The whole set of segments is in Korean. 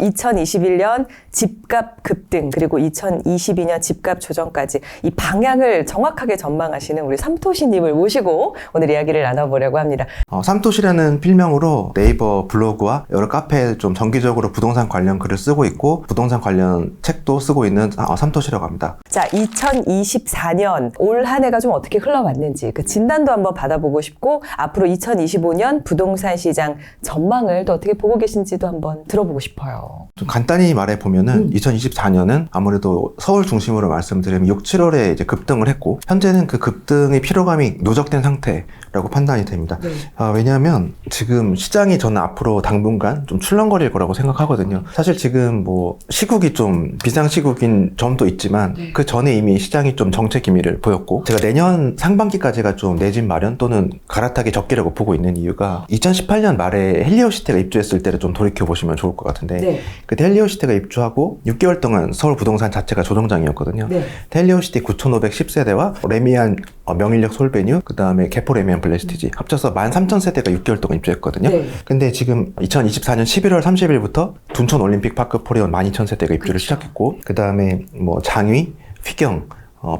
2021년 집값 급등 그리고 2022년 집값 조정까지 이 방향을 정확하게 전망하시는 우리 삼토시님을 모시고 오늘 이야기를 나눠보려고 합니다. 삼토시라는 필명으로 네이버 블로그와 여러 카페에 좀 정기적으로 부동산 관련 글을 쓰고 있고 부동산 관련 책도 쓰고 있는 삼토시라고 합니다. 자, 2024년 올 한 해가 좀 어떻게 흘러왔는지 그 진단도 한번 받아보고 싶고 앞으로 2025년 부동산 시장 전망을 또 어떻게 보고 계신지도 한번 들어보고 싶어요. 좀 간단히 말해보면은 2024년은 아무래도 서울 중심으로 말씀드리면 6, 7월에 이제 급등을 했고 현재는 그 급등의 피로감이 누적된 상태라고 판단이 됩니다. 네. 왜냐하면 지금 시장이 저는 앞으로 당분간 좀 출렁거릴 거라고 생각하거든요. 사실 지금 뭐 시국이 좀 비상시국인 점도 있지만 그 전에 이미 시장이 좀 정체 기미를 보였고 제가 내년 상반기까지가 좀 내 집 마련 또는 갈아타기 적기라고 보고 있는 이유가 2018년 말에 헬리오시티가 입주했을 때를 좀 돌이켜보시면 좋을 것 같은데 네. 그때 헬리오시티가 입주하고 6개월 동안 서울 부동산 자체가 조정장이었거든요. 네. 헬리오시티 9,510세대와 레미안 명일역 솔베뉴 그 다음에 개포 레미안 블레스티지 합쳐서 13,000세대가 6개월 동안 입주했거든요. 네. 근데 지금 2024년 11월 30일부터 둔촌 올림픽 파크 포레온 12,000세대가 입주를 시작했고 그 다음에 뭐 장위, 휘경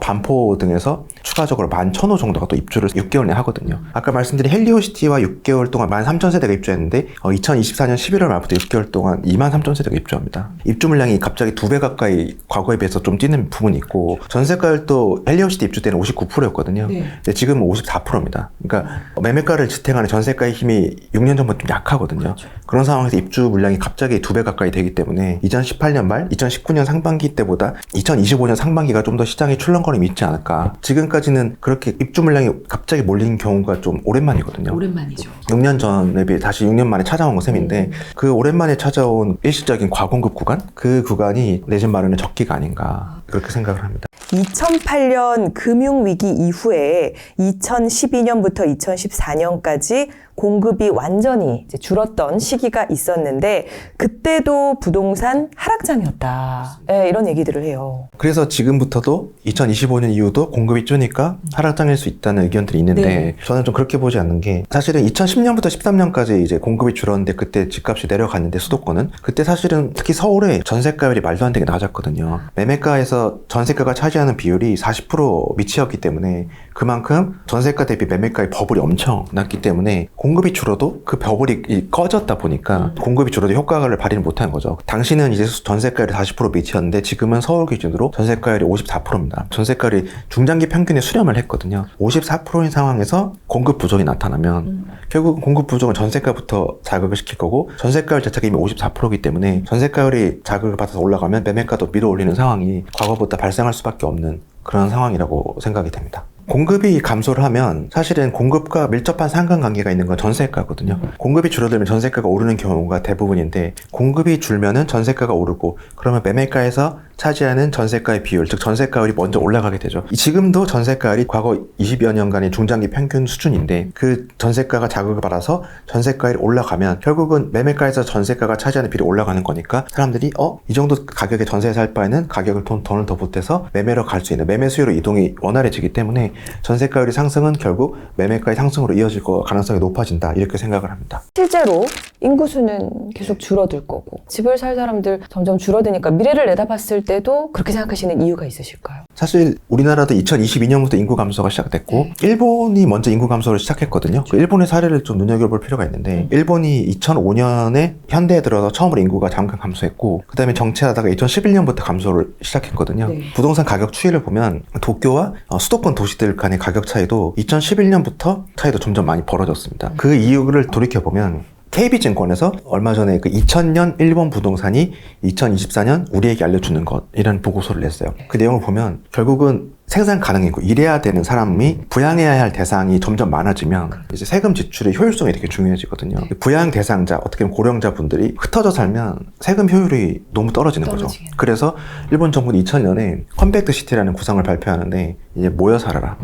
반포 등에서 추가적으로 11,000호 정도가 또 입주를 6개월 내에 하거든요. 아까 말씀드린 헬리오시티와 6개월 동안 13,000세대가 입주했는데 2024년 11월 말부터 6개월 동안 23,000세대가 입주합니다. 입주 물량이 갑자기 2배 가까이 과거에 비해서 좀 뛰는 부분이 있고 전세가율도 헬리오시티 입주 때는 59%였거든요. 네. 근데 지금은 54%입니다. 그러니까 매매가를 지탱하는 전세가의 힘이 6년 전부터 좀 약하거든요. 그렇죠. 그런 상황에서 입주 물량이 갑자기 2배 가까이 되기 때문에 2018년 말, 2019년 상반기 때보다 2025년 상반기가 좀 더 시장이 출렁거림이 있지 않을까. 지금까지는 그렇게 입주 물량이 갑자기 몰린 경우가 좀 오랜만이거든요. 오랜만이죠. 6년 전에 비해 다시 6년 만에 찾아온 셈인데 그 오랜만에 찾아온 일시적인 과공급 구간? 그 구간이 내 집 마련의 적기가 아닌가 그렇게 생각을 합니다. 2008년 금융위기 이후에 2012년부터 2014년까지 공급이 완전히 이제 줄었던 시기가 있었는데 그때도 부동산 하락장이었다. 네, 이런 얘기들을 해요. 그래서 지금부터도 2025년 이후도 공급이 줄니까 하락장일 수 있다는 의견들이 있는데 네. 저는 좀 그렇게 보지 않는 게 사실은 2010년부터 13년까지 이제 공급이 줄었는데 그때 집값이 내려갔는데 수도권은 그때 사실은 특히 서울에 전세가율이 말도 안 되게 낮았거든요. 매매가에서 전세가가 차지하는 비율이 40% 미치였기 때문에 그만큼 전세가 대비 매매가의 버블이 엄청 낮기 때문에 공급이 줄어도 그 버블이 꺼졌다 보니까 공급이 줄어도 효과를 발휘를 못한 거죠. 당시는 이제 전세가율이 40% 미치였는데 지금은 서울 기준으로 전세가율이 54%입니다. 전세가율이 중장기 평균에 수렴을 했거든요. 54%인 상황에서 공급 부족이 나타나면 결국 공급 부족은 전세가부터 자극을 시킬 거고 전세가율 자체가 이미 54%이기 때문에 전세가율이 자극을 받아서 올라가면 매매가도 밀어 올리는 상황이 과거보다 발생할 수밖에 없는 그런 상황이라고 생각이 됩니다. 공급이 감소를 하면 사실은 공급과 밀접한 상관관계가 있는 건 전세가거든요. 공급이 줄어들면 전세가가 오르는 경우가 대부분인데 공급이 줄면은 전세가가 오르고 그러면 매매가에서 차지하는 전세가의 비율, 즉 전세가율이 먼저 올라가게 되죠. 지금도 전세가율이 과거 20여 년간의 중장기 평균 수준인데 그 전세가가 자극을 받아서 전세가율이 올라가면 결국은 매매가에서 전세가가 차지하는 비율이 올라가는 거니까 사람들이 이 정도 가격에 전세에 살 바에는 가격을 돈을 더 보태서 매매로 갈 수 있는 매매 수요로 이동이 원활해지기 때문에 전세가율의 상승은 결국 매매가의 상승으로 이어질 가능성이 높아진다 이렇게 생각을 합니다. 실제로 인구수는 계속 줄어들 거고 집을 살 사람들 점점 줄어드니까 미래를 내다봤을 때도 그렇게 생각하시는 이유가 있으실까요? 사실 우리나라도 2022년부터 인구 감소가 시작됐고 일본이 먼저 인구 감소를 시작했거든요. 그 일본의 사례를 좀 눈여겨볼 필요가 있는데 일본이 2005년에 현대에 들어서 처음으로 인구가 잠깐 감소했고 그 다음에 정체하다가 2011년부터 감소를 시작했거든요. 네. 부동산 가격 추이를 보면 도쿄와 수도권 도시들 간의 가격 차이도 2011년부터 차이도 점점 많이 벌어졌습니다. 그 이유를 돌이켜보면 KB증권에서 얼마 전에 그 2000년 일본 부동산이 2024년 우리에게 알려주는 것 이런 보고서를 냈어요. 그 내용을 보면 결국은 생산 가능이고 일해야 되는 사람이 부양해야 할 대상이 점점 많아지면 이제 세금 지출의 효율성이 되게 중요해지거든요. 부양 대상자, 어떻게 보면 고령자 분들이 흩어져 살면 세금 효율이 너무 떨어지는 거죠. 그래서 일본 정부는 2000년에 컴팩트 시티라는 구상을 발표하는데 이제 모여 살아라.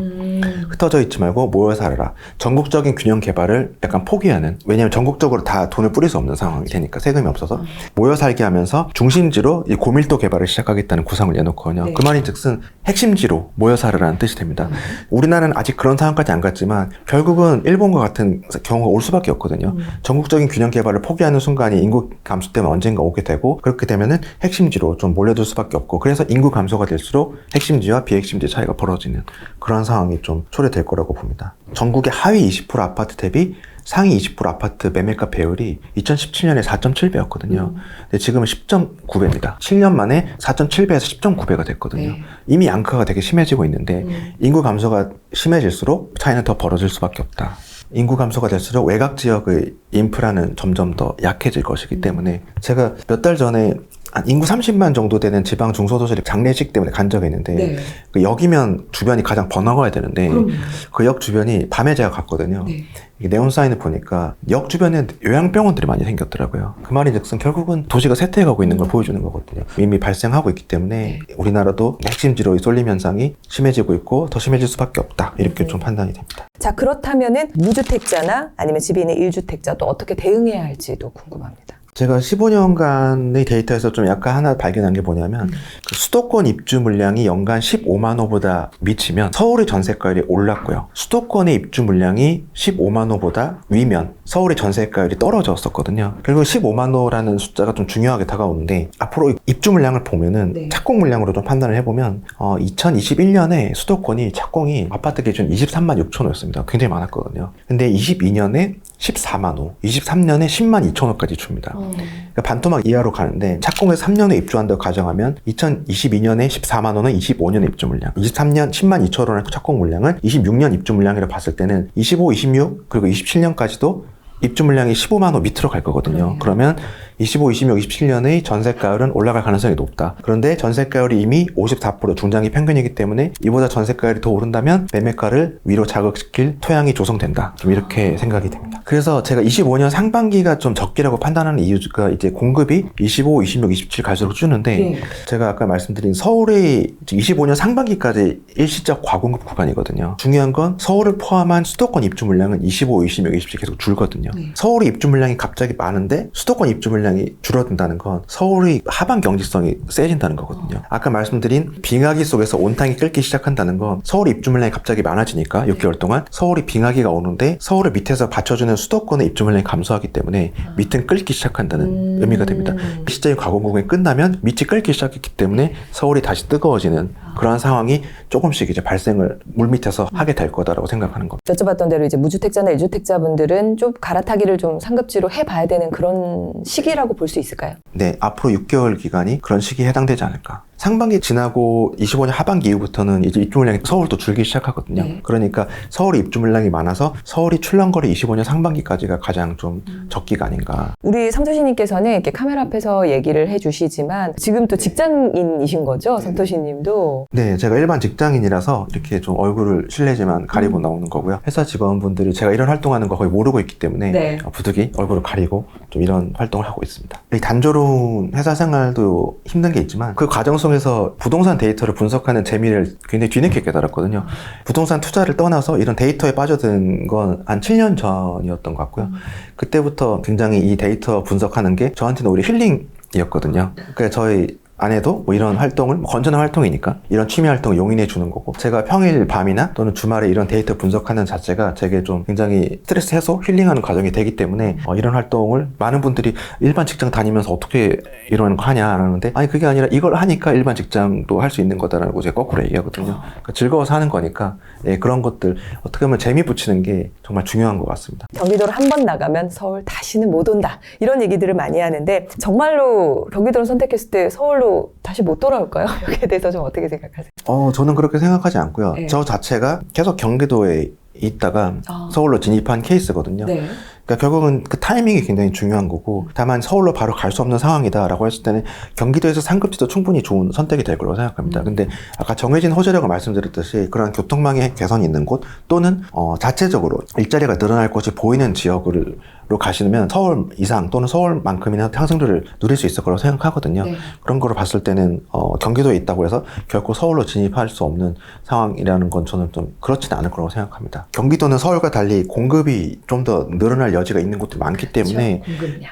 흩어져 있지 말고 모여 살아라. 전국적인 균형 개발을 약간 포기하는, 왜냐하면 전국적으로 다 돈을 뿌릴 수 없는 상황이 되니까 세금이 없어서 모여 살게 하면서 중심지로 이 고밀도 개발을 시작하겠다는 구상을 내놓거든요. 그 말인즉슨 핵심지로 모여 살으라는 뜻이 됩니다. 우리나라는 아직 그런 상황까지 안 갔지만 결국은 일본과 같은 경우가 올 수밖에 없거든요. 전국적인 균형 개발을 포기하는 순간이 인구 감소 때문에 언젠가 오게 되고, 그렇게 되면은 핵심지로 좀 몰려들 수밖에 없고, 그래서 인구 감소가 될수록 핵심지와 비핵심지 차이가 벌어지는 그런 상황이 좀 초래될 거라고 봅니다. 전국의 하위 20% 아파트 대비 상위 20% 아파트 매매가 배율이 2017년에 4.7배였거든요. 근데 지금은 10.9배입니다. 7년 만에 4.7배에서 10.9배가 됐거든요. 네. 이미 양극화가 되게 심해지고 있는데 인구 감소가 심해질수록 차이는 더 벌어질 수밖에 없다. 인구 감소가 될수록 외곽 지역의 인프라는 점점 더 약해질 것이기 때문에, 제가 몇 달 전에 한 인구 30만 정도 되는 지방 중소도시를 장례식 때문에 간 적이 있는데, 네. 그 역이면 주변이 가장 번화가야 되는데 그럼요. 그 역 주변이 밤에 제가 갔거든요. 네. 이게 네온사인을 보니까 역 주변에 요양병원들이 많이 생겼더라고요. 그 말인즉슨 결국은 도시가 쇠퇴해가고 있는 걸 보여주는 거거든요. 이미 발생하고 있기 때문에 우리나라도 핵심지로의 쏠림 현상이 심해지고 있고 더 심해질 수밖에 없다, 이렇게 좀 판단이 됩니다. 자, 그렇다면은 무주택자나 아니면 집에 있는 1주택자 또 어떻게 대응해야 할지도 궁금합니다. 제가 15년간의 데이터에서 좀 약간 하나 발견한 게 뭐냐면, 그 수도권 입주 물량이 연간 15만 호보다 미치면 서울의 전세가율이 올랐고요. 수도권의 입주 물량이 15만 호보다 위면 서울의 전세가율이 떨어졌었거든요. 결국 15만 호라는 숫자가 좀 중요하게 다가오는데, 앞으로 입주 물량을 보면은 네. 착공 물량으로 좀 판단을 해보면 2021년에 수도권이 착공이 아파트 기준 23만 6천 호였습니다. 굉장히 많았거든요. 근데 22년에 14만 호, 23년에 10만 2천 호까지 줍니다. 그러니까 반토막 이하로 가는데, 착공해서 3년에 입주한다고 가정하면 2022년에 14만 호는 25년의 입주 물량, 23년 10만 2천 호라는 착공 물량은 26년 입주 물량이라고 봤을 때는 25, 26 그리고 27년까지도 입주 물량이 15만 호 밑으로 갈 거거든요. 그러면 25, 26, 27년의 전세가율은 올라갈 가능성이 높다. 그런데 전세가율이 이미 54% 중장기 평균이기 때문에 이보다 전세가율이 더 오른다면 매매가를 위로 자극시킬 토양이 조성된다. 좀 이렇게 생각이 됩니다. 그래서 제가 25년 상반기가 좀 적기라고 판단하는 이유가, 이제 공급이 25, 26, 27 갈수록 주는데, 네. 제가 아까 말씀드린 서울의 25년 상반기까지 일시적 과공급 구간이거든요. 중요한 건 서울을 포함한 수도권 입주 물량은 25, 26, 27 계속 줄거든요. 서울의 입주 물량이 갑자기 많은데 수도권 입주 물량이 줄어든다는 건 서울의 하반 경직성이 세진다는 거거든요. 아까 말씀드린 빙하기 속에서 온탕이 끓기 시작한다는 건 서울의 입주 물량이 갑자기 많아지니까 6개월 동안 서울이 빙하기가 오는데 서울을 밑에서 받쳐주는 수도권의 입주 물량이 감소하기 때문에 밑은 끓기 시작한다는 의미가 됩니다. 시적인 과공급이 끝나면 밑이 끓기 시작했기 때문에 서울이 다시 뜨거워지는 그러한 상황이 조금씩 이제 발생을 물밑에서 하게 될 거다라고 생각하는 겁니다. 여쭤봤던 대로 이제 무주택자나 1주택자분들은 좀 갈아타기를 좀 상급지로 해봐야 되는 그런 시기라고 볼 수 있을까요? 네, 앞으로 6개월 기간이 그런 시기에 해당되지 않을까. 상반기 지나고 25년 하반기 이후부터는 이제 입주 물량이 서울도 줄기 시작하거든요. 네. 그러니까 서울이 입주 물량이 많아서 서울이 출렁거리 25년 상반기까지가 가장 좀 적기가 아닌가. 우리 성토시님께서는 이렇게 카메라 앞에서 얘기를 해주시지만 지금 또 직장인이신 거죠? 성토시님도. 네, 제가 일반 직장인이라서 이렇게 좀 얼굴을 실내지만 가리고 나오는 거고요. 회사 직원분들이 제가 이런 활동하는 거 거의 모르고 있기 때문에 네. 부득이 얼굴을 가리고 좀 이런 활동을 하고 있습니다. 이 단조로운 회사 생활도 힘든 게 있지만 그 과정 속에서 부동산 데이터를 분석하는 재미를 굉장히 뒤늦게 깨달았거든요. 부동산 투자를 떠나서 이런 데이터에 빠져든 건 한 7년 전이었던 것 같고요. 그때부터 굉장히 이 데이터 분석하는 게 저한테는 오히려 힐링이었거든요. 그러니까 저희 아내도 뭐 이런 활동을, 건전한 활동이니까 이런 취미 활동을 용인해 주는 거고, 제가 평일 밤이나 또는 주말에 이런 데이터 분석하는 자체가 제게 좀 굉장히 스트레스 해소, 힐링하는 과정이 되기 때문에 이런 활동을 많은 분들이 일반 직장 다니면서 어떻게 이런 거 하냐 하는데, 아니 그게 아니라 이걸 하니까 일반 직장도 할 수 있는 거다라고 제가 거꾸로 얘기하거든요. 그러니까 즐거워서 하는 거니까 그런 것들 어떻게 보면 재미 붙이는 게 정말 중요한 것 같습니다. 경기도를 한 번 나가면 서울 다시는 못 온다. 이런 얘기들을 많이 하는데 정말로 경기도를 선택했을 때 서울로 다시 못 돌아올까요? 여기에 대해서 좀 어떻게 생각하세요? 저는 그렇게 생각하지 않고요. 네. 저 자체가 계속 경기도에 있다가 서울로 진입한 케이스거든요. 네. 그러니까 결국은 그 타이밍이 굉장히 중요한 거고, 다만 서울로 바로 갈 수 없는 상황이다라고 했을 때는 경기도에서 상급지도 충분히 좋은 선택이 될 거라고 생각합니다. 근데 아까 정해진 호재라고 말씀드렸듯이 그런 교통망의 개선이 있는 곳 또는 자체적으로 일자리가 늘어날 곳이 보이는 지역으로 경기도로 가시면 서울 이상 또는 서울만큼이나 상승률을 누릴 수 있을 거라고 생각하거든요. 네. 그런 거를 봤을 때는 경기도에 있다고 해서 결코 서울로 진입할 수 없는 상황이라는 건 저는 좀 그렇지는 않을 거라고 생각합니다. 경기도는 서울과 달리 공급이 좀 더 늘어날 여지가 있는 곳들이 많기 때문에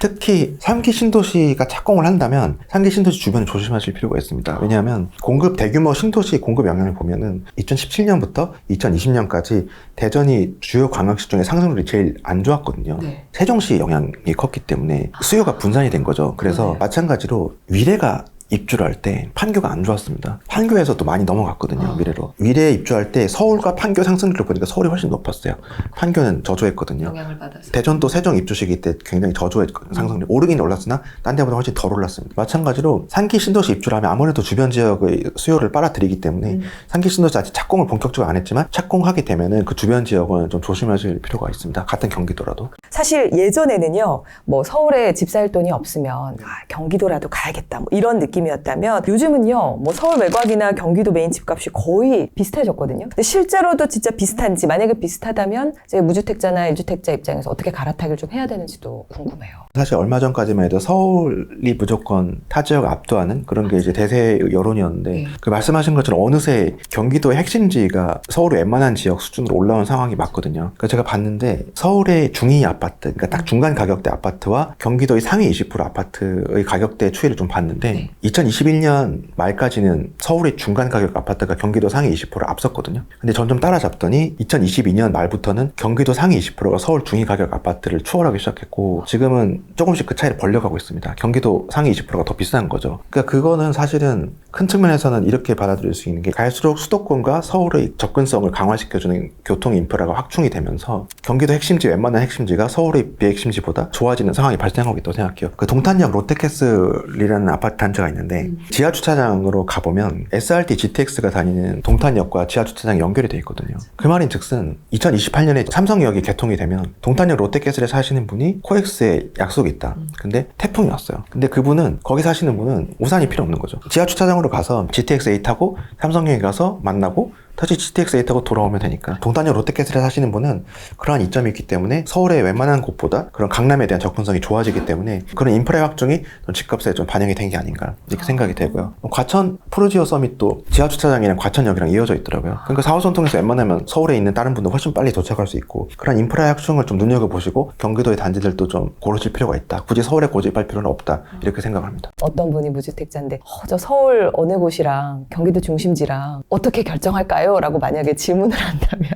특히 3기 신도시가 착공을 한다면 3기 신도시 주변을 조심하실 필요가 있습니다. 왜냐하면 공급 대규모 신도시 공급 영향을 보면은 2017년부터 2020년까지 대전이 주요 광역시 중에 상승률이 제일 안 좋았거든요. 네. 세종시 영향이 컸기 때문에 수요가 분산이 된 거죠. 그래서 마찬가지로 위례가 입주를 할 때 판교가 안 좋았습니다. 판교에서도 많이 넘어갔거든요. 위례로. 위례에 입주할 때 서울과 판교 상승률을 보니까 서울이 훨씬 높았어요. 판교는 저조했거든요. 영향을 받아서. 대전도 세종 입주 시기 때 굉장히 저조했거든요. 상승률. 오르긴 올랐으나 딴 데보다 훨씬 덜 올랐습니다. 마찬가지로 3기 신도시 입주를 하면 아무래도 주변 지역의 수요를 빨아들이기 때문에 3기 신도시 아직 착공을 본격적으로 안 했지만 착공하게 되면은 그 주변 지역은 좀 조심하실 필요가 있습니다. 같은 경기도라도. 사실 예전에는요, 뭐 서울에 집 살 돈이 없으면 경기도라도 가야겠다, 뭐 이런 느낌이었다면 요즘은요, 뭐 서울 외곽이나 경기도 메인 집값이 거의 비슷해졌거든요. 근데 실제로도 진짜 비슷한지, 만약에 비슷하다면 이제 무주택자나 1주택자 입장에서 어떻게 갈아타기를 좀 해야 되는지도 궁금해요. 사실 얼마 전까지만 해도 서울이 무조건 타 지역을 압도하는 그런 게 이제 대세 여론이었는데 그 말씀하신 것처럼 어느새 경기도의 핵심지가 서울의 웬만한 지역 수준으로 올라온 상황이 맞거든요. 그러니까 제가 봤는데 서울의 중위 아파트, 그러니까 딱 중간 가격대 아파트와 경기도의 상위 20% 아파트의 가격대 추이를 좀 봤는데 2021년 말까지는 서울의 중간 가격 아파트가 경기도 상위 20%를 앞섰거든요. 근데 점점 따라잡더니 2022년 말부터는 경기도 상위 20%가 서울 중위 가격 아파트를 추월하기 시작했고 지금은 조금씩 그 차이를 벌려가고 있습니다. 경기도 상위 20%가 더 비싼 거죠. 그러니까 그거는 사실은 큰 측면에서는 이렇게 받아들일 수 있는 게 갈수록 수도권과 서울의 접근성을 강화시켜주는 교통 인프라가 확충이 되면서 경기도 핵심지, 웬만한 핵심지가 서울의 비핵심지보다 좋아지는 상황이 발생하고 있다고 생각해요. 그 동탄역 롯데캐슬이라는 아파트 단지가 있는데 지하 주차장으로 가보면 SRT GTX가 다니는 동탄역과 지하 주차장이 연결이 돼 있거든요. 그 말인즉슨 2028년에 삼성역이 개통이 되면 동탄역 롯데캐슬에 사시는 분이 코엑스에 약속이 있다. 근데 태풍이 왔어요. 근데 그분은 거기 사시는 분은 우산이 필요 없는 거죠. 지하 주차장으로 가서 GTX-A 타고 삼성역에 가서 만나고 다시 GTX-A 타고 돌아오면 되니까 동탄역 롯데캐슬에 사시는 분은 그러한 이점이 있기 때문에 서울의 웬만한 곳보다 그런 강남에 대한 접근성이 좋아지기 때문에 그런 인프라의 확충이 집값에 좀 반영이 된 게 아닌가 이렇게 생각이 되고요. 과천 푸르지오 서밋도 지하주차장이랑 과천역이랑 이어져 있더라고요. 그러니까 4호선 통해서 웬만하면 서울에 있는 다른 분들 훨씬 빨리 도착할 수 있고 그런 인프라의 확충을 좀 눈여겨보시고 경기도의 단지들도 좀 고르실 필요가 있다. 굳이 서울에 고집할 필요는 없다. 이렇게 생각합니다. 어떤 분이 무주택자인데 저 서울 어느 곳이랑 경기도 중심지랑 어떻게 결정할까요? 라고 만약에 질문을 한다면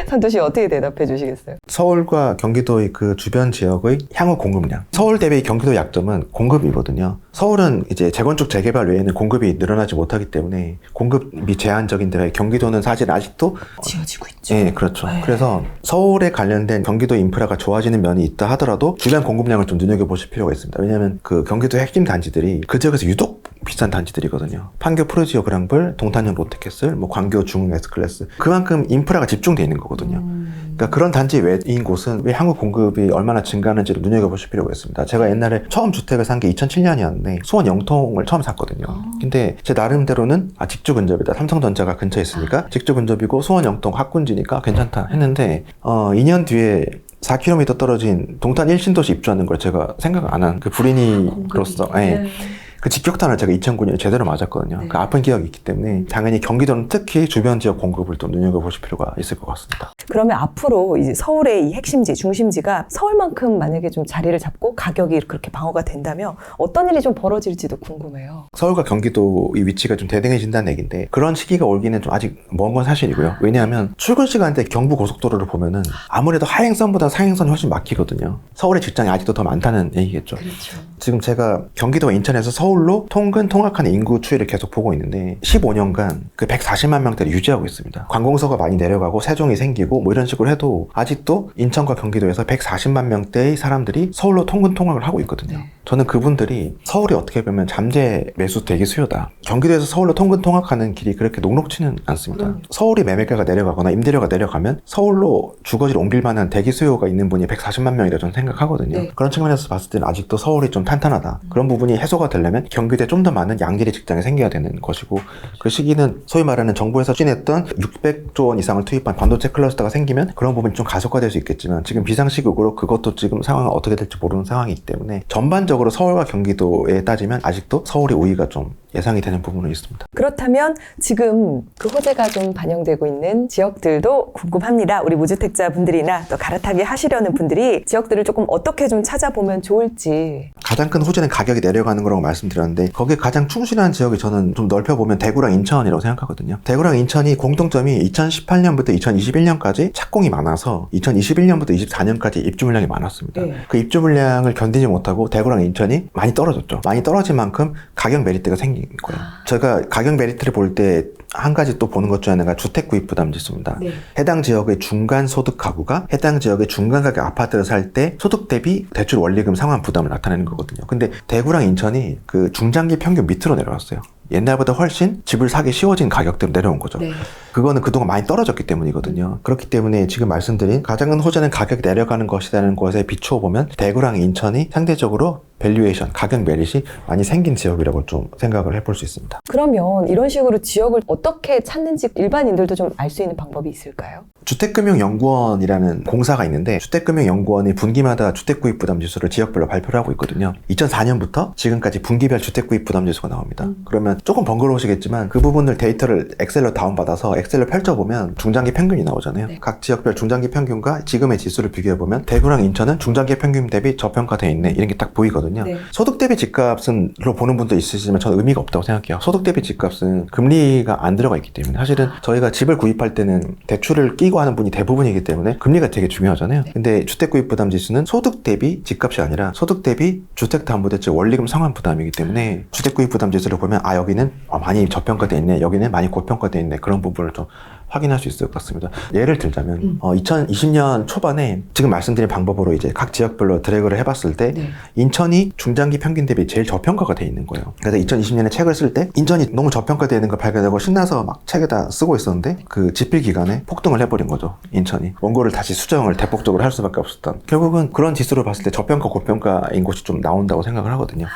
선도 씨 어떻게 대답해 주시겠어요? 서울과 경기도의 그 주변 지역의 향후 공급량. 서울 대비 경기도 약점은 공급이거든요. 서울은 이제 재건축 재개발 외에는 공급이 늘어나지 못하기 때문에 공급이 제한적인데 경기도는 사실 아직도 지어지고 있죠. 네, 그렇죠. 그래서 서울에 관련된 경기도 인프라가 좋아지는 면이 있다 하더라도 주변 공급량을 좀 눈여겨보실 필요가 있습니다. 왜냐하면 그 경기도 핵심 단지들이 그 지역에서 유독 비싼 단지들이거든요. 판교 푸르지오 그랑블, 동탄역 롯데캐슬, 뭐 광교 중흥 S클래스. 그만큼 인프라가 집중돼 있는 거거든요. 그러니까 그런 단지 외인 곳은 왜 향후 공급이 얼마나 증가하는지를 눈여겨보실 필요가 있습니다. 제가 옛날에 처음 주택을 산 게 2007년이었는데 수원 영통을 처음 샀거든요. 근데 제 나름대로는 직주 근접이다. 삼성전자가 근처에 있으니까 직주 근접이고 수원 영통 학군지니까 괜찮다 했는데 2년 뒤에 4km 떨어진 동탄 1신도시 입주하는 걸 제가 생각 안 한 그 불인이로서 그 직격탄을 제가 2009년에 제대로 맞았거든요. 그 아픈 기억이 있기 때문에 당연히 경기도는 특히 주변 지역 공급을 좀 눈여겨보실 필요가 있을 것 같습니다. 그러면 앞으로 이제 서울의 이 핵심지, 중심지가 서울만큼 만약에 좀 자리를 잡고 가격이 그렇게 방어가 된다면 어떤 일이 좀 벌어질지도 궁금해요. 서울과 경기도의 위치가 좀 대등해진다는 얘기인데 그런 시기가 올기는 좀 아직 먼 건 사실이고요. 왜냐하면 출근 시간대 경부 고속도로를 보면은 아무래도 하행선보다 상행선이 훨씬 막히거든요. 서울의 직장이 아직도 더 많다는 얘기겠죠. 그렇죠. 지금 제가 경기도와 인천에서 서울로 통근 통학하는 인구 추이를 계속 보고 있는데 15년간 그 140만 명대를 유지하고 있습니다. 관공서가 많이 내려가고 세종이 생기고 뭐 이런 식으로 해도 아직도 인천과 경기도에서 140만 명대의 사람들이 서울로 통근 통학을 하고 있거든요. 저는 그분들이 서울이 어떻게 보면 잠재 매수 대기 수요다. 경기도에서 서울로 통근 통학하는 길이 그렇게 녹록지는 않습니다. 서울이 매매가가 내려가거나 임대료가 내려가면 서울로 주거지를 옮길 만한 대기 수요가 있는 분이 140만 명이라 저는 생각하거든요. 그런 측면에서 봤을 때는 아직도 서울이 좀 탄탄하다. 그런 부분이 해소가 되려면 되면 경기도에 좀 더 많은 양질의 직장이 생겨야 되는 것이고, 그 시기는 소위 말하는 정부에서 추진했던 600조 원 이상을 투입한 반도체 클러스터가 생기면 그런 부분이 좀 가속화될 수 있겠지만, 지금 비상시국으로 그것도 지금 상황은 어떻게 될지 모르는 상황이기 때문에 전반적으로 서울과 경기도에 따지면 아직도 서울의 우위가 좀 예상이 되는 부분은 있습니다. 그렇다면 지금 그 호재가 좀 반영되고 있는 지역들도 궁금합니다. 우리 무주택자분들이나 또 갈아타기 하시려는 분들이 지역들을 조금 어떻게 좀 찾아보면 좋을지. 가장 큰 호재는 가격이 내려가는 거라고 말씀드렸는데, 거기에 가장 충실한 지역이 저는 좀 넓혀보면 대구랑 인천이라고 생각하거든요. 대구랑 인천이 공통점이 2018년부터 2021년까지 착공이 많아서 2021년부터 24년까지 입주 물량이 많았습니다. 네. 그 입주 물량을 견디지 못하고 대구랑 인천이 많이 떨어졌죠. 많이 떨어진 만큼 가격 메리트가 생긴 거예요. 제가 가격 메리트를 볼 때 한 가지 또 보는 것 중 하나가 주택 구입 부담 지수입니다. 네. 해당 지역의 중간 소득 가구가 해당 지역의 중간 가격 아파트를 살 때 소득 대비 대출 원리금 상환 부담을 나타내는 거거든요. 근데 대구랑 인천이 그 중장기 평균 밑으로 내려왔어요. 옛날보다 훨씬 집을 사기 쉬워진 가격대로 내려온 거죠. 네. 그거는 그동안 많이 떨어졌기 때문이거든요. 그렇기 때문에 지금 말씀드린 가장 큰 호재는 가격이 내려가는 것이라는 것에 비추어 보면 대구랑 인천이 상대적으로 밸류에이션, 가격 메릿이 많이 생긴 지역이라고 좀 생각을 해볼 수 있습니다. 그러면 이런 식으로 지역을 어떻게 찾는지 일반인들도 좀 알 수 있는 방법이 있을까요? 주택금융연구원이라는 공사가 있는데, 주택금융연구원이 분기마다 주택구입부담지수를 지역별로 발표를 하고 있거든요. 2004년부터 지금까지 분기별 주택구입부담지수가 나옵니다. 그러면 조금 번거로우시겠지만 그 부분을 데이터를 엑셀로 다운받아서 엑셀로 펼쳐보면 중장기 평균이 나오잖아요. 네. 각 지역별 중장기 평균과 지금의 지수를 비교해보면 대구랑 인천은 중장기 평균 대비 저평가되어 있네, 이런 게 딱 보이거든요. 네. 소득 대비 집값은로 보는 분도 있으시지만 저는 의미가 없다고 생각해요. 소득 대비 집값은 금리가 안 들어가 있기 때문에, 사실은 저희가 집을 구입할 때는 대출을 끼고 하는 분이 대부분이기 때문에 금리가 되게 중요하잖아요. 근데 주택구입부담지수는 소득 대비 집값이 아니라 소득 대비 주택담보대출 원리금 상환 부담이기 때문에, 주택구입부담지수를 보면 아, 여기는 많이 저평가되어 있네, 여기는 많이 고평가되어 있네, 그런 부분을 좀 확인할 수 있을 것 같습니다. 예를 들자면 2020년 초반에 지금 말씀드린 방법으로 이제 각 지역별로 드래그를 해봤을 때 네. 인천이 중장기 평균 대비 제일 저평가가 돼 있는 거예요. 그래서 2020년에 책을 쓸 때 인천이 너무 저평가되어 있는 걸 발견하고 신나서 막 책에다 쓰고 있었는데, 그 집필 기간에 폭등을 해버린 거죠. 인천이 원고를 다시 수정을 대폭적으로 할 수밖에 없었던, 결국은 그런 지수를 봤을 때 저평가 고평가인 곳이 좀 나온다고 생각을 하거든요.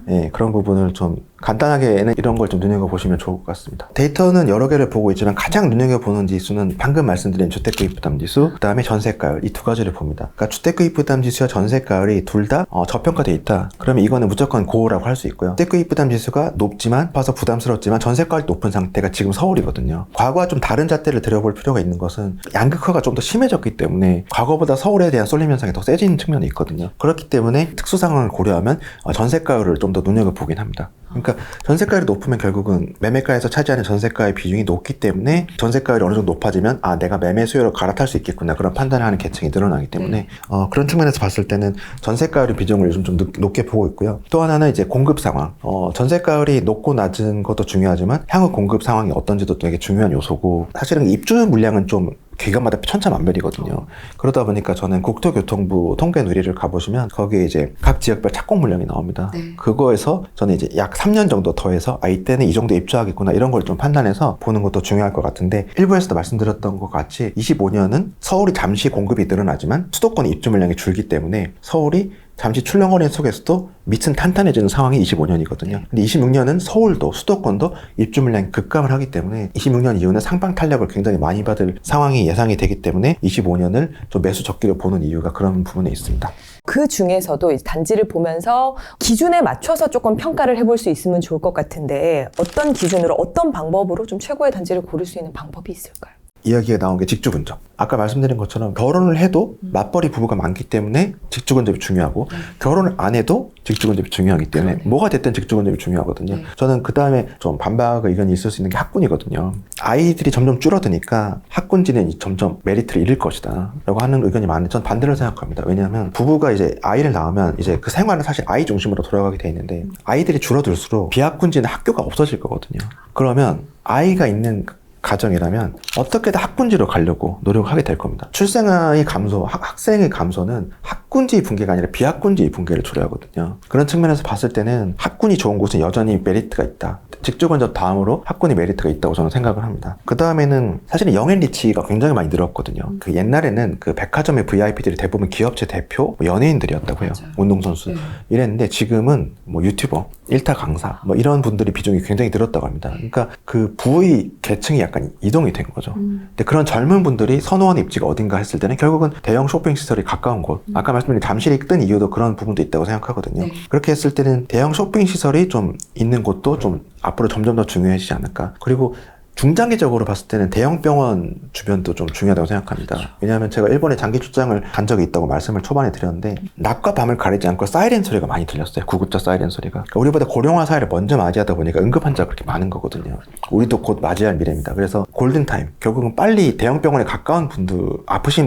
예, 그런 부분을 좀 간단하게는 이런 걸 좀 눈여겨보시면 좋을 것 같습니다. 데이터는 여러 개를 보고 있지만 가장 눈여겨보는 지수는 방금 말씀드린 주택구입부담지수, 그 다음에 전세가율, 이 두 가지를 봅니다. 그러니까 주택구입부담지수와 전세가율이 둘 다 저평가되어 있다. 그러면 이거는 무조건 고라고 할 수 있고요. 주택구입부담지수가 높지만, 봐서 부담스럽지만 전세가율이 높은 상태가 지금 서울이거든요. 과거와 좀 다른 잣대를 들여볼 필요가 있는 것은 양극화가 좀 더 심해졌기 때문에 과거보다 서울에 대한 쏠림 현상이 더 세진 측면이 있거든요. 그렇기 때문에 특수 상황을 고려하면 전세가율을 좀 더 눈여겨보긴 합니다. 그러니까 전세가율이 높으면 결국은 매매가에서 차지하는 전세가의 비중이 높기 때문에 전세가율이 어느 정도 높아지면 아, 내가 매매 수요를 갈아탈 수 있겠구나, 그런 판단을 하는 계층이 늘어나기 때문에 그런 측면에서 봤을 때는 전세가율의 비중을 요즘 좀 높게 보고 있고요. 또 하나는 이제 공급 상황. 전세가율이 높고 낮은 것도 중요하지만 향후 공급 상황이 어떤지도 되게 중요한 요소고, 사실은 입주 물량은 좀 기간마다 천차만별이거든요. 그러다 보니까 저는 국토교통부 통계 누리를 가보시면 거기에 이제 각 지역별 착공 물량이 나옵니다. 네. 그거에서 저는 이제 약 3년 정도 더해서 이때는 이 정도 입주하겠구나, 이런 걸 좀 판단해서 보는 것도 중요할 것 같은데, 일부에서도 말씀드렸던 것 같이 25년은 서울이 잠시 공급이 늘어나지만 수도권 입주 물량이 줄기 때문에 서울이 잠시 출렁거림 속에서도 밑은 탄탄해지는 상황이 25년이거든요. 근데 26년은 서울도 수도권도 입주 물량이 급감을 하기 때문에 26년 이후는 상방 탄력을 굉장히 많이 받을 상황이 예상이 되기 때문에 25년을 좀 매수 적기로 보는 이유가 그런 부분에 있습니다. 그 중에서도 이제 단지를 보면서 기준에 맞춰서 조금 평가를 해볼 수 있으면 좋을 것 같은데, 어떤 기준으로 어떤 방법으로 좀 최고의 단지를 고를 수 있는 방법이 있을까요? 이야기가 나온 게 직주근접. 아까 말씀드린 것처럼 결혼을 해도 맞벌이 부부가 많기 때문에 직주근접이 중요하고, 결혼을 안 해도 직주근접이 중요하기 때문에 뭐가 됐든 직주근접이 중요하거든요. 저는 그 다음에 좀 반박의 의견이 있을 수 있는 게 학군이거든요. 아이들이 점점 줄어드니까 학군지는 점점 메리트를 잃을 것이다 라고 하는 의견이 많은데, 전 반대로 생각합니다. 왜냐하면 부부가 이제 아이를 낳으면 이제 그 생활은 사실 아이 중심으로 돌아가게 돼 있는데, 아이들이 줄어들수록 비학군지는 학교가 없어질 거거든요. 그러면 아이가 있는 가정이라면 어떻게든 학군지로 가려고 노력하게 될 겁니다. 출생아의 감소, 학생의 감소는 학군지 붕괴가 아니라 비학군지 붕괴를 초래하거든요. 그런 측면에서 봤을 때는 학군이 좋은 곳은 여전히 메리트가 있다. 직주근접 다음으로 학군이 메리트가 있다고 저는 생각을 합니다. 그 다음에는 사실은 영앤 리치가 굉장히 많이 늘었거든요. 그 옛날에는 그 백화점의 VIP들이 대부분 기업체 대표, 뭐 연예인들이었다고요. 운동선수. 네. 이랬는데 지금은 뭐 유튜버, 일타 강사, 뭐 이런 분들이 비중이 굉장히 늘었다고 합니다. 그러니까 그 부의 계층이 약간 이동이 된 거죠. 근데 그런 젊은 분들이 선호하는 입지가 어딘가 했을 때는 결국은 대형 쇼핑시설이 가까운 곳. 아까 말씀드린 잠실이 뜬 이유도 그런 부분도 있다고 생각하거든요. 네. 그렇게 했을 때는 대형 쇼핑시설이 좀 있는 곳도 좀 앞으로 점점 더 중요해지지 않을까. 그리고 중장기적으로 봤을 때는 대형 병원 주변도 좀 중요하다고 생각합니다. 왜냐하면 제가 일본에 장기 출장을 간 적이 있다고 말씀을 초반에 드렸는데 낮과 밤을 가리지 않고 사이렌 소리가 많이 들렸어요. 구급차 사이렌 소리가. 그러니까 우리보다 고령화 사회를 먼저 맞이하다 보니까 응급환자가 그렇게 많은 거거든요. 우리도 곧 맞이할 미래입니다. 그래서 골든타임. 결국은 빨리 대형 병원에 가까운 분들,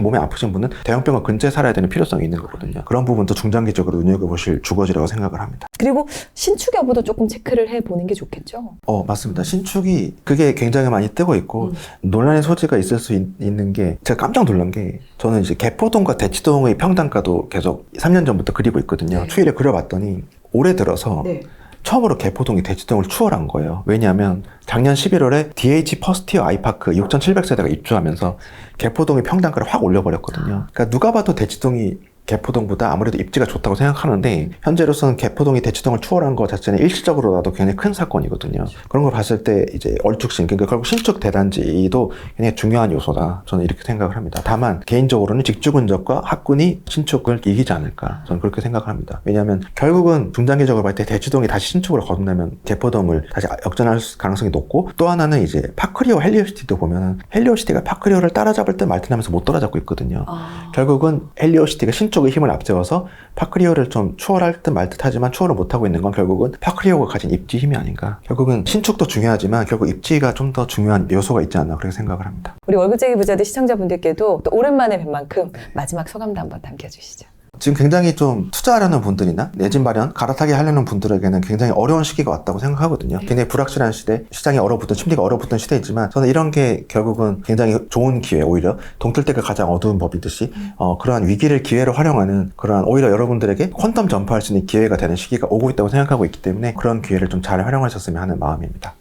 몸에 아프신 분은 대형 병원 근처에 살아야 되는 필요성이 있는 거거든요. 그런 부분도 중장기적으로 눈여겨보실 주거지라고 생각을 합니다. 그리고 신축 여부도 조금 체크를 해보는 게 좋겠죠? 맞습니다. 신축이 그게 굉장히 많이 뜨고 있고 논란의 소지가 있을 수 있는 게 제가 깜짝 놀란 게 저는 이제 개포동과 대치동의 평당가도 계속 3년 전부터 그리고 있거든요. 네. 추이를 그려봤더니 올해 들어서 네. 처음으로 개포동이 대치동을 추월한 거예요. 왜냐하면 작년 11월에 DH 퍼스티어 아이파크 6,700세대가 입주하면서 개포동의 평당가를 확 올려버렸거든요. 그러니까 누가 봐도 대치동이 개포동보다 아무래도 입지가 좋다고 생각하는데 현재로서는 개포동이 대치동을 추월한 것 자체는 일시적으로라도 굉장히 큰 사건이거든요. 그런 걸 봤을 때 이제 얼축신, 그러니까 결국 신축 대단지도 굉장히 중요한 요소다. 저는 이렇게 생각을 합니다. 다만 개인적으로는 직주근접과 학군이 신축을 이기지 않을까. 저는 그렇게 생각을 합니다. 왜냐하면 결국은 중장기적으로 봤을 때 대치동이 다시 신축으로 거듭나면 개포동을 다시 역전할 가능성이 높고 또 하나는 이제 파크리오 헬리오시티도 보면 헬리오시티가 파크리오를 따라잡을 듯 말 듯 하면서 못 따라잡고 있거든요. 결국은 헬리오시티가 신축 의 힘을 앞세워서 파크리오를 좀 추월할 듯 말 듯 하지만 추월을 못하고 있는 건 결국은 파크리오가 가진 입지 힘이 아닌가. 결국은 신축도 중요하지만 결국 입지가 좀 더 중요한 요소가 있지 않나 그렇게 생각을 합니다. 우리 월급쟁이 부자들 시청자분들께도 또 오랜만에 뵌 만큼 마지막 소감도 한번 남겨주시죠. 지금 굉장히 좀 투자하려는 분들이나 내 집 마련, 갈아타기 하려는 분들에게는 굉장히 어려운 시기가 왔다고 생각하거든요. 굉장히 불확실한 시대, 시장이 얼어붙은, 심리가 얼어붙은 시대이지만 저는 이런 게 결국은 굉장히 좋은 기회, 오히려 동틀때가 가장 어두운 법이듯이 그러한 위기를 기회로 활용하는 그러한 오히려 여러분들에게 퀀텀 점프할 수 있는 기회가 되는 시기가 오고 있다고 생각하고 있기 때문에 그런 기회를 좀 잘 활용하셨으면 하는 마음입니다.